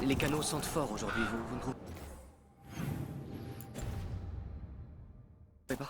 Les canaux sentent fort aujourd'hui, vous ne trouvez pas?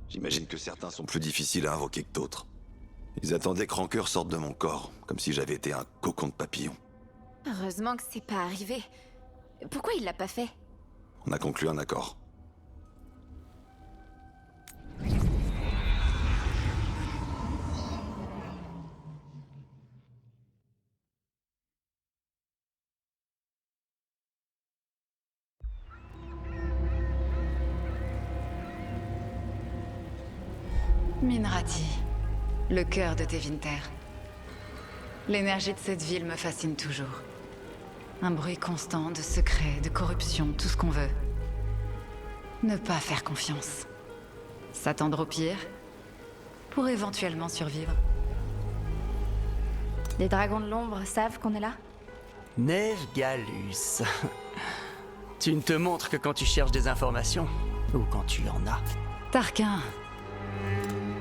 J'imagine que certains sont plus difficiles à invoquer que d'autres. Ils attendaient que Rancœur sorte de mon corps, comme si j'avais été un cocon de papillon. Heureusement que c'est pas arrivé. Pourquoi il l'a pas fait? On a conclu un accord. Minrati, le cœur de Tevinter. L'énergie de cette ville me fascine toujours. Un bruit constant de secrets, de corruption, tout ce qu'on veut. Ne pas faire confiance. S'attendre au pire, pour éventuellement survivre. Les dragons de l'ombre savent qu'on est là? Nevgalus. Tu ne te montres que quand tu cherches des informations, ou quand tu en as. Tarquin,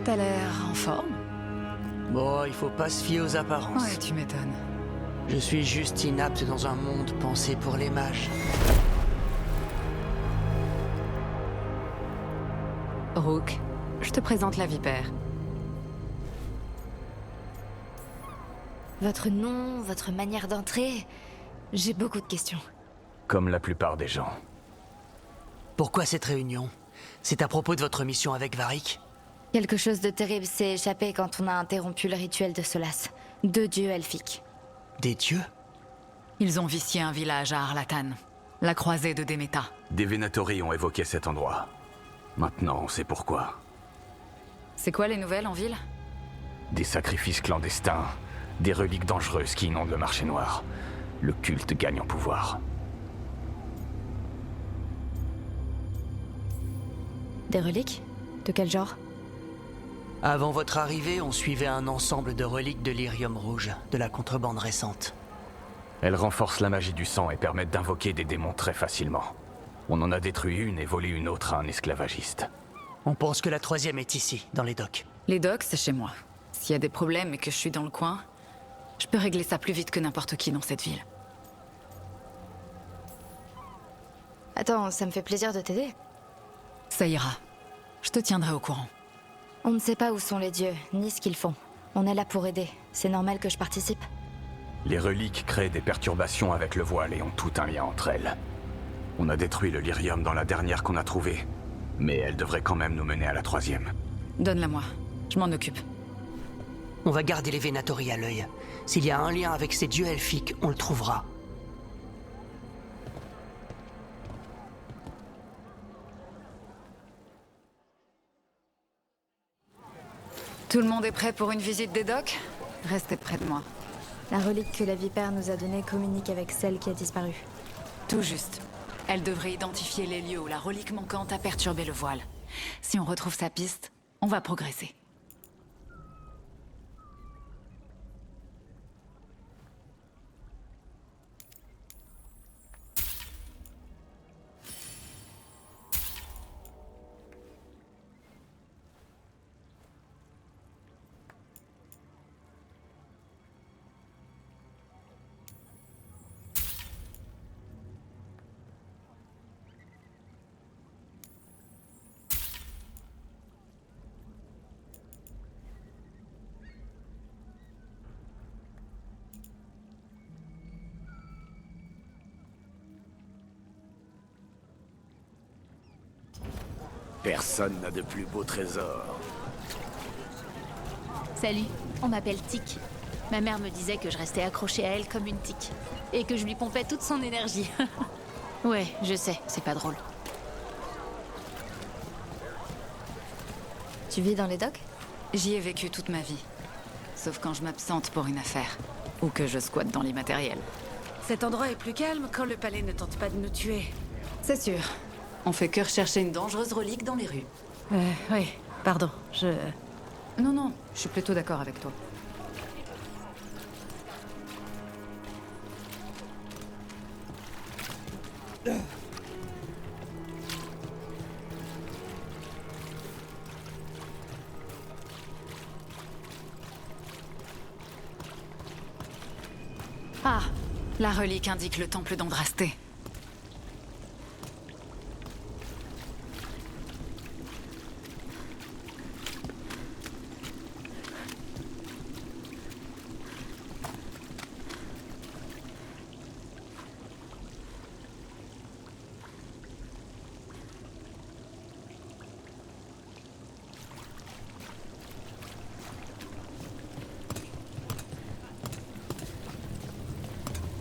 t'as l'air en forme? Bon, il faut pas se fier aux apparences. Ouais, tu m'étonnes. Je suis juste inapte dans un monde pensé pour les mages. Rook, je te présente la vipère. Votre nom, votre manière d'entrer... J'ai beaucoup de questions. Comme la plupart des gens. Pourquoi cette réunion? C'est à propos de votre mission avec Varric? Quelque chose de terrible s'est échappé quand on a interrompu le rituel de Solas. 2 dieux elfiques. Des dieux? Ils ont vicié un village à Arlatan. La croisée de Déméta. Des Venatori ont évoqué cet endroit. Maintenant, on sait pourquoi. C'est quoi les nouvelles en ville? Des sacrifices clandestins, des reliques dangereuses qui inondent le marché noir. Le culte gagne en pouvoir. Des reliques? De quel genre? Avant votre arrivée, on suivait un ensemble de reliques de lyrium rouge, de la contrebande récente. Elles renforcent la magie du sang et permettent d'invoquer des démons très facilement. On en a détruit une et volé une autre à un esclavagiste. On pense que la 3e est ici, dans les docks. Les docks, c'est chez moi. S'il y a des problèmes et que je suis dans le coin, je peux régler ça plus vite que n'importe qui dans cette ville. Attends, ça me fait plaisir de t'aider. Ça ira. Je te tiendrai au courant. On ne sait pas où sont les dieux, ni ce qu'ils font. On est là pour aider. C'est normal que je participe. Les reliques créent des perturbations avec le voile et ont tout un lien entre elles. On a détruit le lyrium dans la dernière qu'on a trouvée, mais elle devrait quand même nous mener à la 3e. Donne-la moi. Je m'en occupe. On va garder les Venatori à l'œil. S'il y a un lien avec ces dieux elfiques, on le trouvera. Tout le monde est prêt pour une visite des docks? Restez près de moi. La relique que la vipère nous a donnée communique avec celle qui a disparu. Tout juste. Elle devrait identifier les lieux où la relique manquante a perturbé le voile. Si on retrouve sa piste, on va progresser. Personne n'a de plus beau trésor. Salut, on m'appelle Tic. Ma mère me disait que je restais accrochée à elle comme une tique. Et que je lui pompais toute son énergie. Ouais, je sais, c'est pas drôle. Tu vis dans les docks? J'y ai vécu toute ma vie. Sauf quand je m'absente pour une affaire. Ou que je squatte dans l'immatériel. Cet endroit est plus calme quand le palais ne tente pas de nous tuer. C'est sûr. On fait que rechercher une dangereuse relique dans les rues. Oui, pardon, Non, je suis plutôt d'accord avec toi. Ah, la relique indique le temple d'Andrasté.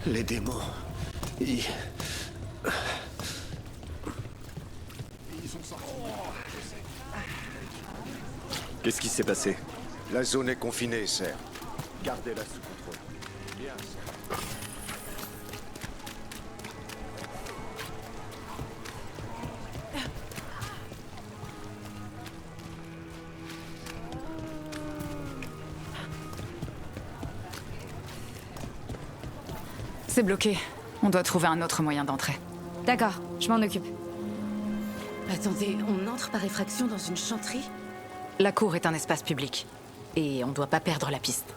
Les démons. Qu'est-ce qui s'est passé? La zone est confinée, sir. Gardez-la sous contrôle. Bien, sir. C'est bloqué. On doit trouver un autre moyen d'entrer. D'accord, je m'en occupe. Attendez, on entre par effraction dans une chanterie? La cour est un espace public. Et on doit pas perdre la piste.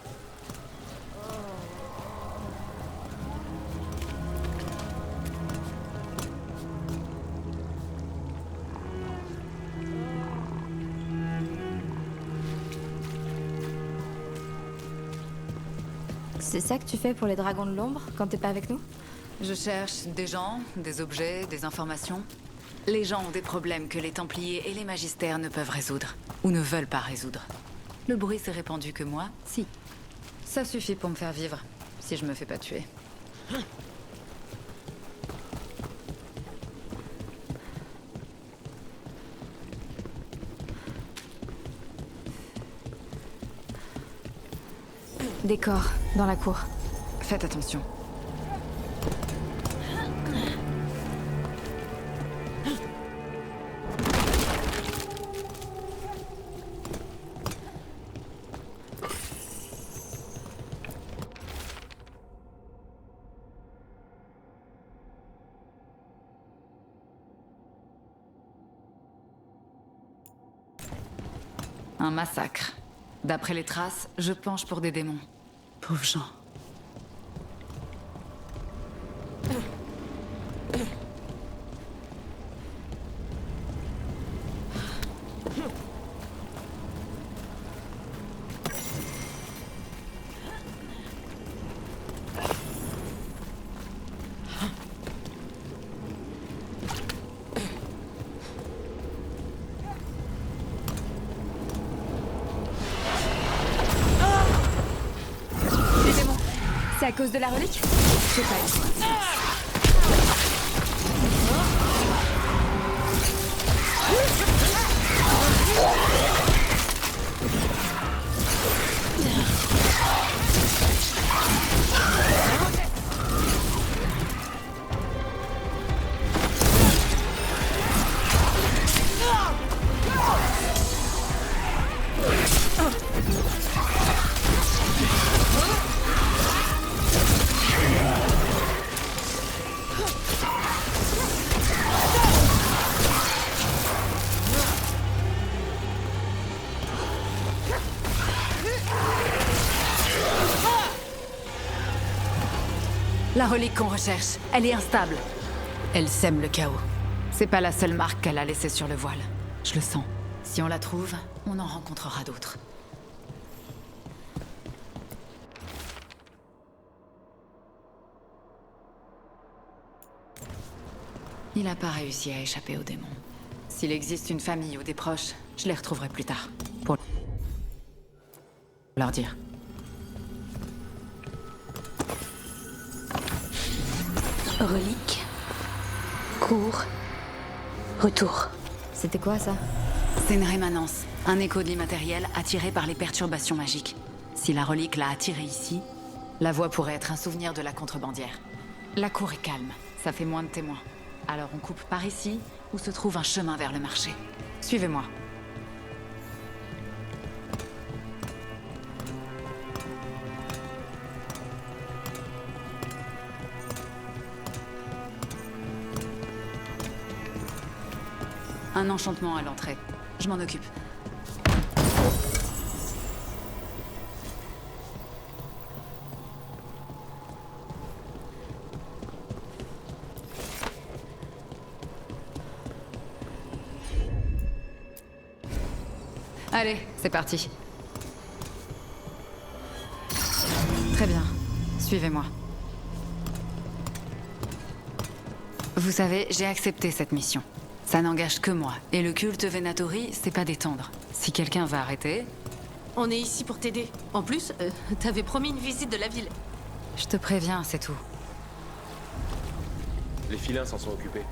C'est ça que tu fais pour les dragons de l'ombre quand t'es pas avec nous? Je cherche des gens, des objets, des informations. Les gens ont des problèmes que les Templiers et les magistères ne peuvent résoudre. Ou ne veulent pas résoudre. Le bruit s'est répandu que moi, si. Ça suffit pour me faire vivre, si je me fais pas tuer. Des corps, dans la cour. Faites attention. Un massacre. D'après les traces, je penche pour des démons. Pauvres gens. C'est à cause de la relique? Je sais pas. La relique qu'on recherche, elle est instable. Elle sème le chaos. C'est pas la seule marque qu'elle a laissée sur le voile. Je le sens. Si on la trouve, on en rencontrera d'autres. Il n'a pas réussi à échapper aux démons. S'il existe une famille ou des proches, je les retrouverai plus tard. Pour leur dire. Relique. Cours. Retour. C'était quoi ça? C'est une rémanence, un écho de l'immatériel attiré par les perturbations magiques. Si la relique l'a attiré ici, la voie pourrait être un souvenir de la contrebandière. La cour est calme, ça fait moins de témoins. Alors on coupe par ici, où se trouve un chemin vers le marché. Suivez-moi. Un enchantement à l'entrée. Je m'en occupe. Allez, c'est parti. Très bien. Suivez-moi. Vous savez, j'ai accepté cette mission. Ça n'engage que moi. Et le culte Venatori, c'est pas détendre. Si quelqu'un va arrêter... On est ici pour t'aider. En plus, t'avais promis une visite de la ville. Je te préviens, c'est tout. Les filins s'en sont occupés.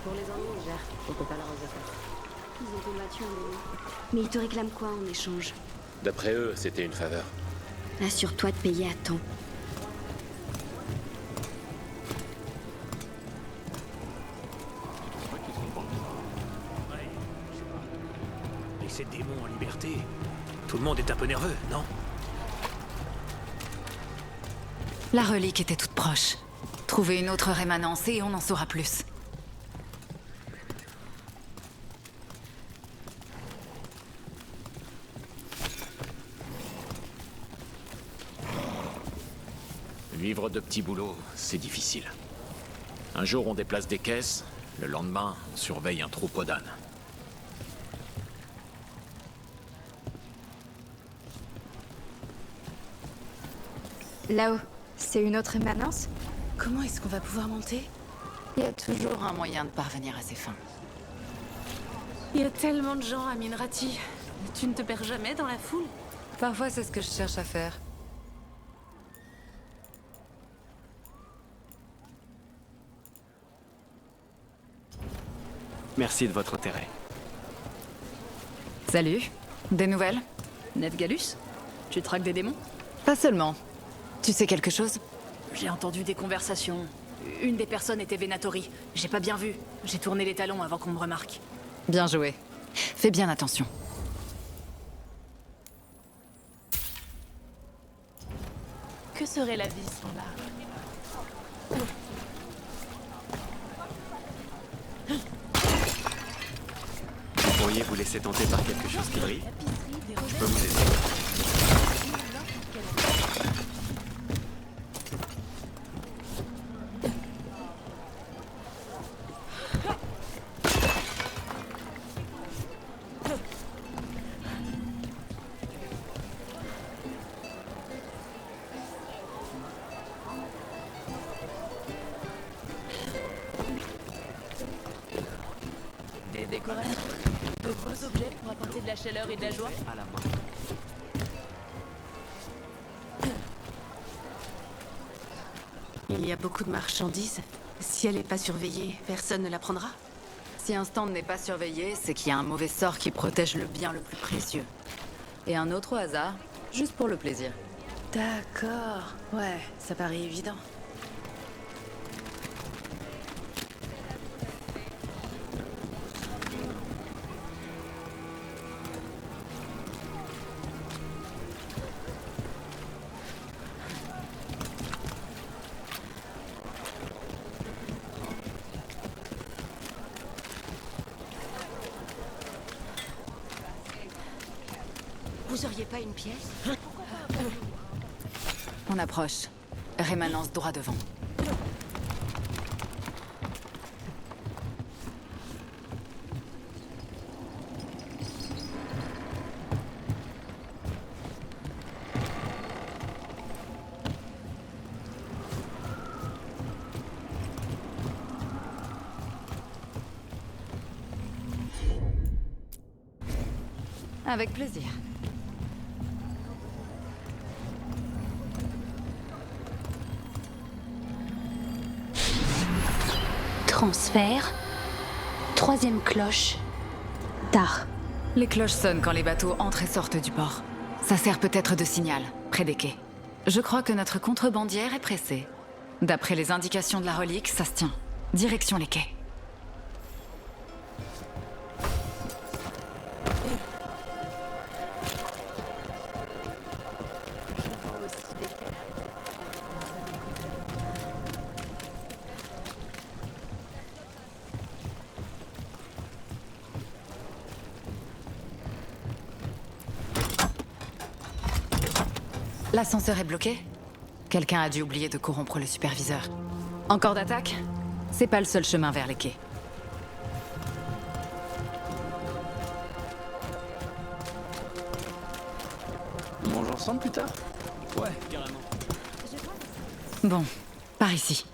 Pour les ennuis, on gère. On peut pas leur oser faire. Ils ont combattu un démon. Mais ils te réclament quoi en échange? D'après eux, c'était une faveur. Assure-toi de payer à temps. Laisser le démon en liberté. Tout le monde est un peu nerveux, non? La relique était toute proche. Trouvez une autre rémanence et on en saura plus. Vivre de petits boulots, c'est difficile. Un jour, on déplace des caisses, le lendemain, on surveille un troupeau d'ânes. Là-haut, c'est une autre émanence? Comment est-ce qu'on va pouvoir monter? Il y a toujours un moyen de parvenir à ses fins. Il y a tellement de gens à Minrati. Tu ne te perds jamais dans la foule? Parfois, c'est ce que je cherche à faire. Merci de votre intérêt. Salut. Des nouvelles? Nedgalus? Tu traques des démons? Pas seulement. Tu sais quelque chose? J'ai entendu des conversations. Une des personnes était Venatori. J'ai pas bien vu. J'ai tourné les talons avant qu'on me remarque. Bien joué. Fais bien attention. Que serait la vie sans l'art? Vous pourriez vous laisser tenter par quelque chose qui brille? Je peux vous aider. Des décorations. De beaux objets pour apporter de la chaleur et de la joie. À la main. Il y a beaucoup de marchandises. Si elle n'est pas surveillée, personne ne la prendra. Si un stand n'est pas surveillé, c'est qu'il y a un mauvais sort qui protège le bien le plus précieux. Et un autre au hasard, juste pour le plaisir. D'accord. Ouais, ça paraît évident. Vous auriez pas une pièce? On approche. Rémanence droit devant. Avec plaisir. Transfert. 3e cloche. Tard. Les cloches sonnent quand les bateaux entrent et sortent du port. Ça sert peut-être de signal, près des quais. Je crois que notre contrebandière est pressée. D'après les indications de la relique, ça se tient. Direction les quais. L'ascenseur est bloqué? Quelqu'un a dû oublier de corrompre le superviseur. Encore d'attaque? C'est pas le seul chemin vers les quais. On mange ensemble plus tard? Ouais, carrément. Bon, par ici.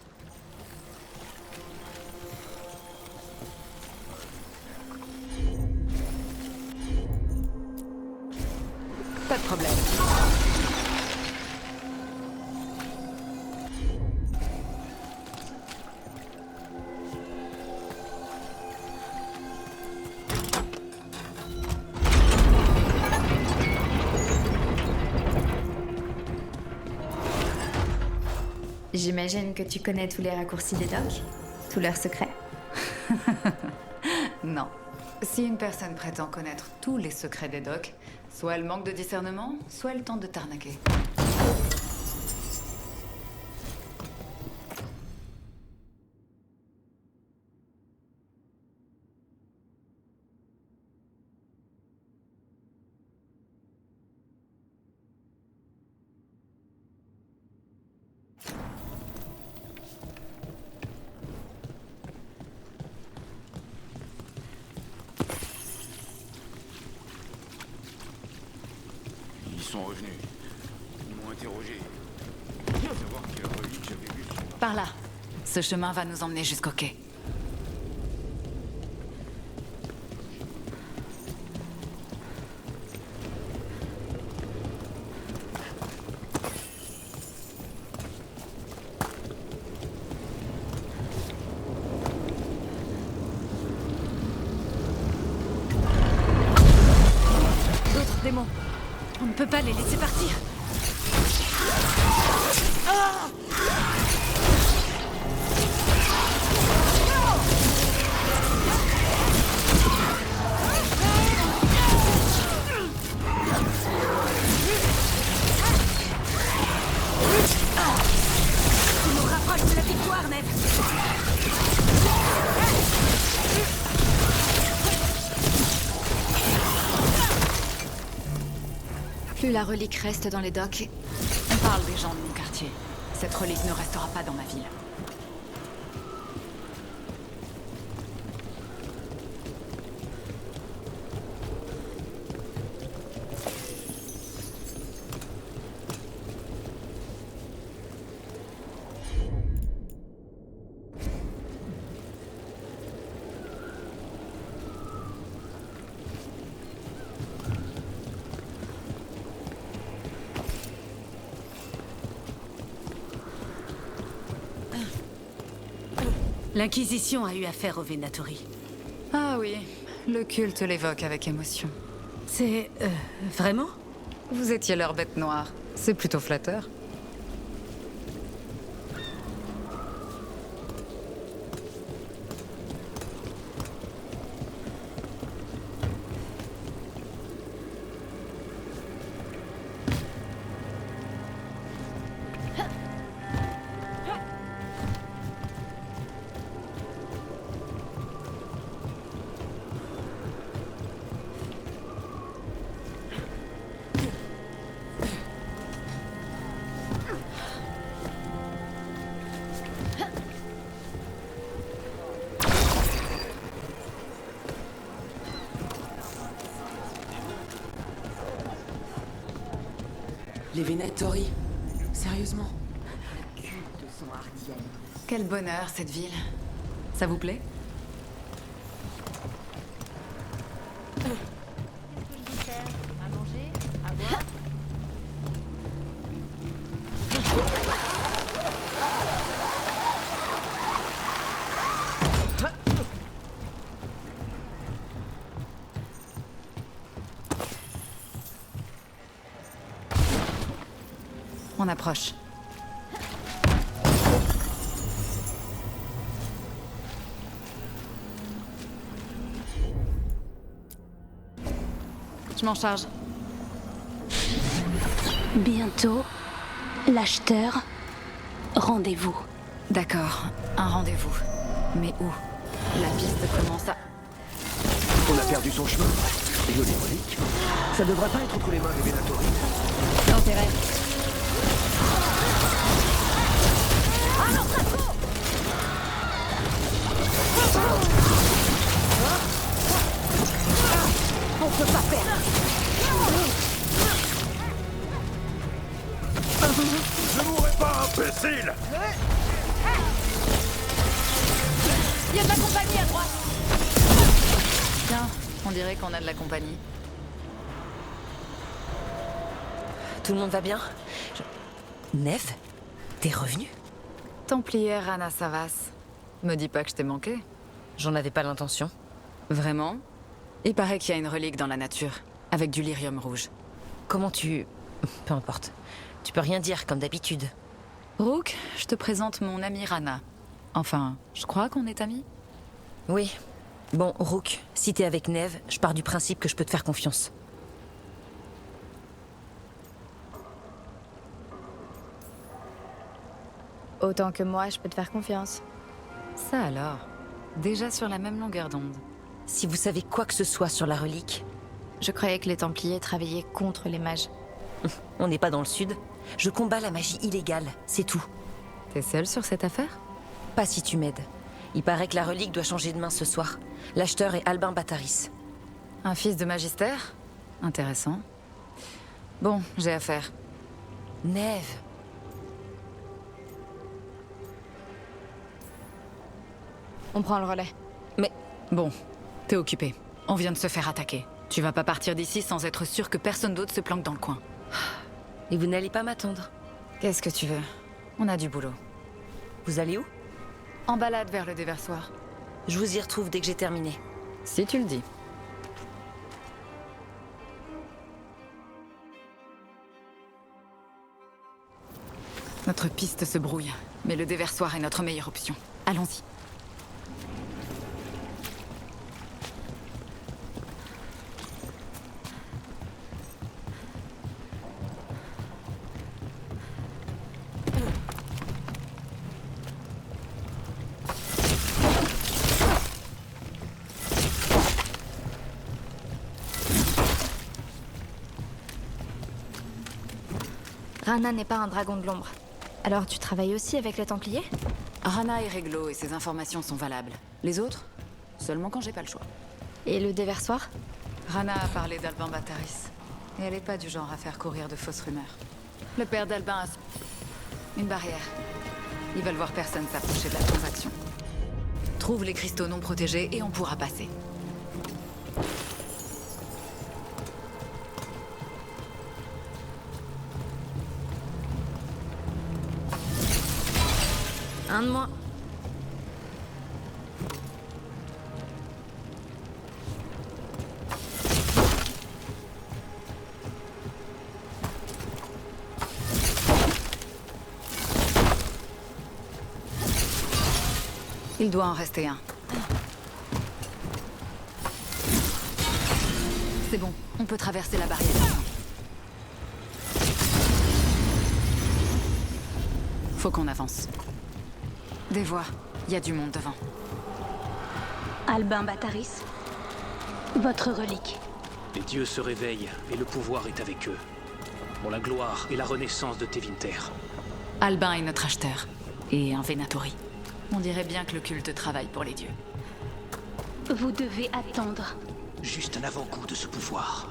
Pas de problème. J'imagine que tu connais tous les raccourcis des docks, tous leurs secrets. Non. Si une personne prétend connaître tous les secrets des docks, soit elle manque de discernement, soit elle tente de t'arnaquer. Ils sont revenus. Ils m'ont interrogé. Je veux savoir quelle relique j'avais vue. Par là. Ce chemin va nous emmener jusqu'au quai. D'autres démons. On ne peut pas les laisser partir. Tu nous rapproches de la victoire, Ned. Plus la relique reste dans les docks, On parle des gens de mon quartier. Cette relique ne restera pas dans ma ville. L'Inquisition a eu affaire au Venatori. Ah oui, le culte l'évoque avec émotion. C'est... vraiment? Vous étiez leur bête noire. C'est plutôt flatteur. Les Venatori? Sérieusement? Quel bonheur, cette ville. Ça vous plaît? On approche. Je m'en charge. Bientôt, l'acheteur, rendez-vous. D'accord, un rendez-vous. Mais où? La piste commence à... On a perdu son chemin. Jolie relique. Ça devrait pas être entre les mains des Venatori. Intérêt. On peut pas perdre. Je mourrai pas, imbécile! Il y a de la compagnie à droite. Tiens, on dirait qu'on a de la compagnie. Tout le monde va bien? Neve? T'es revenue? Templière Anna Savas. Me dis pas que je t'ai manqué. J'en avais pas l'intention. Vraiment? Il paraît qu'il y a une relique dans la nature, avec du lyrium rouge. Comment tu... Peu importe. Tu peux rien dire, comme d'habitude. Rook, je te présente mon amie Rana. Enfin, je crois qu'on est amis. Oui. Bon, Rook, si t'es avec Neve, je pars du principe que je peux te faire confiance. Autant que moi, je peux te faire confiance. Ça alors. Déjà sur la même longueur d'onde. Si vous savez quoi que ce soit sur la relique... Je croyais que les Templiers travaillaient contre les mages. On n'est pas dans le sud. Je combats la magie illégale, c'est tout. T'es seule sur cette affaire? Pas si tu m'aides. Il paraît que la relique doit changer de main ce soir. L'acheteur est Albin Bataris. Un fils de magistère? Intéressant. Bon, j'ai affaire. Neve. On prend le relais. Mais... Bon, t'es occupé. On vient de se faire attaquer. Tu vas pas partir d'ici sans être sûr que personne d'autre se planque dans le coin. Et vous n'allez pas m'attendre? Qu'est-ce que tu veux? On a du boulot. Vous allez où? En balade vers le déversoir. Je vous y retrouve dès que j'ai terminé. Si tu le dis. Notre piste se brouille, mais le déversoir est notre meilleure option. Allons-y. Rana n'est pas un dragon de l'ombre. Alors tu travailles aussi avec les Templiers? Rana est réglo et ses informations sont valables. Les autres? Seulement quand j'ai pas le choix. Et le déversoir? Rana a parlé d'Albin Bataris. Et elle est pas du genre à faire courir de fausses rumeurs. Le père d'Albin a... une barrière. Ils veulent voir personne s'approcher de la transaction. Trouve les cristaux non protégés et on pourra passer. Un de moins. Il doit en rester un. C'est bon, on peut traverser la barrière. Faut qu'on avance. Des voies, il y a du monde devant. Albin Bataris, votre relique. Les dieux se réveillent et le pouvoir est avec eux. Pour la gloire et la renaissance de Tevinter. Albin est notre acheteur. Et un Venatori. On dirait bien que le culte travaille pour les dieux. Vous devez attendre. Juste un avant-goût de ce pouvoir.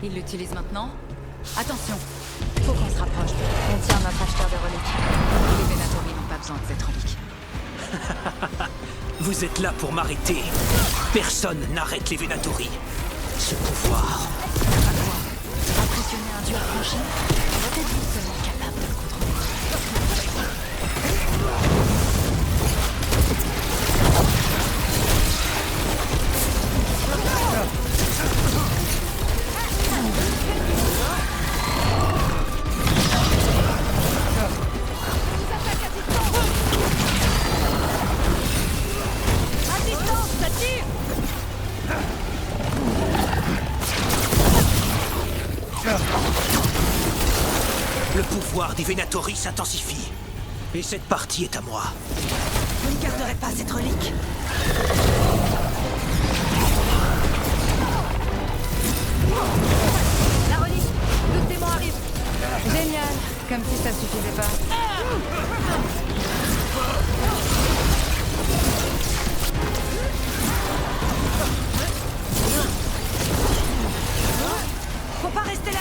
Il l'utilise maintenant. Attention, faut qu'on se rapproche. On tient notre acheteur de reliques. Les Venatori n'ont pas besoin de cette relique. Vous êtes là pour m'arrêter. Personne n'arrête les Venatori. Ce pouvoir. Impressionner un dieu affranchi? Peut-être vous seulement capable de le contrôler. Le pouvoir des Venatori s'intensifie. Et cette partie est à moi. Vous ne garderez pas cette relique. La relique! D'autres démons arrivent! Génial! Comme si ça suffisait pas. Faut pas rester là.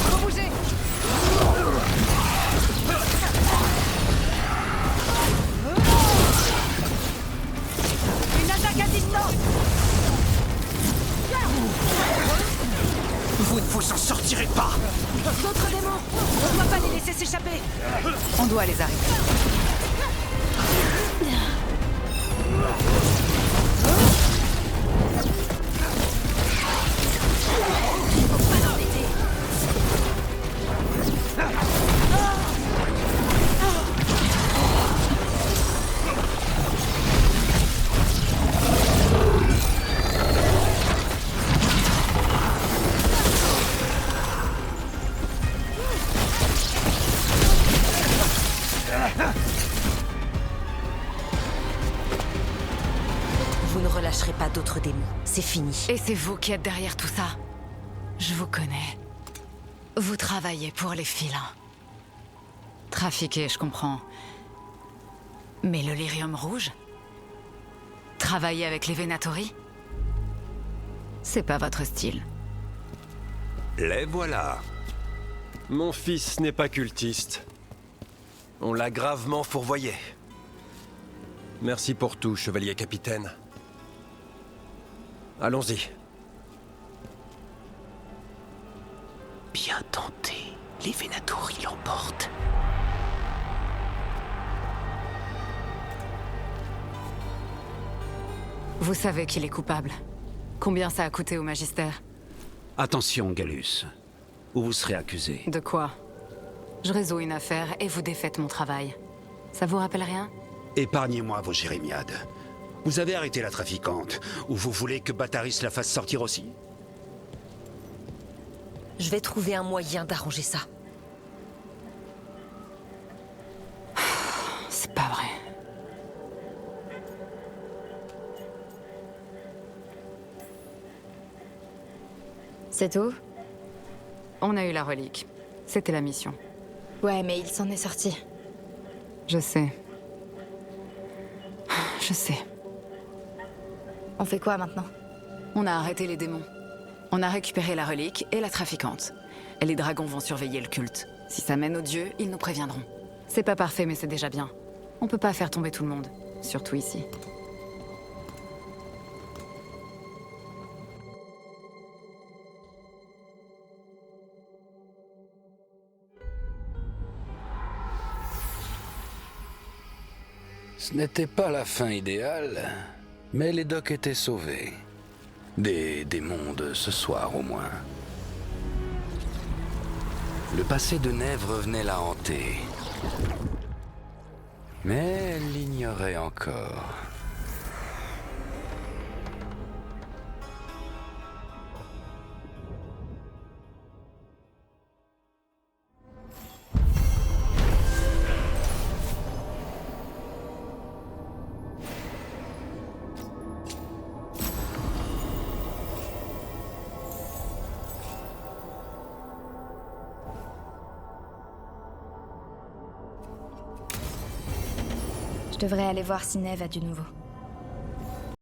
Faut bouger! Une attaque à distance. Vous ne vous en sortirez pas! D'autres démons. On ne doit pas les laisser s'échapper. On doit les arrêter. Vous ne relâcherez pas d'autres démons. C'est fini. Et c'est vous qui êtes derrière tout ça. Je vous connais. Vous travaillez pour les filins. Trafiquer, je comprends. Mais le lyrium rouge? Travailler avec les Venatori? C'est pas votre style. Les voilà. Mon fils n'est pas cultiste. On l'a gravement fourvoyé. Merci pour tout, chevalier capitaine. Allons-y. Bien tenté. Les Venatori l'emportent. Vous savez qu'il est coupable. Combien ça a coûté au magistère? Attention, Gallus. Ou vous serez accusé. De quoi? Je résous une affaire et vous défaites mon travail. Ça vous rappelle rien? Épargnez-moi vos jérémiades. Vous avez arrêté la trafiquante, ou vous voulez que Bataris la fasse sortir aussi? Je vais trouver un moyen d'arranger ça. C'est pas vrai. C'est tout? On a eu la relique. C'était la mission. Ouais, mais il s'en est sorti. Je sais. Je sais. On fait quoi maintenant? On a arrêté les démons. On a récupéré la relique et la trafiquante. Et les dragons vont surveiller le culte. Si ça mène aux dieux, ils nous préviendront. C'est pas parfait, mais c'est déjà bien. On peut pas faire tomber tout le monde. Surtout ici. Ce n'était pas la fin idéale, mais les docks étaient sauvés. Des démons de ce soir, au moins. Le passé de Neve revenait la hanter. Mais elle l'ignorait encore. Je devrais aller voir si Neve a du nouveau.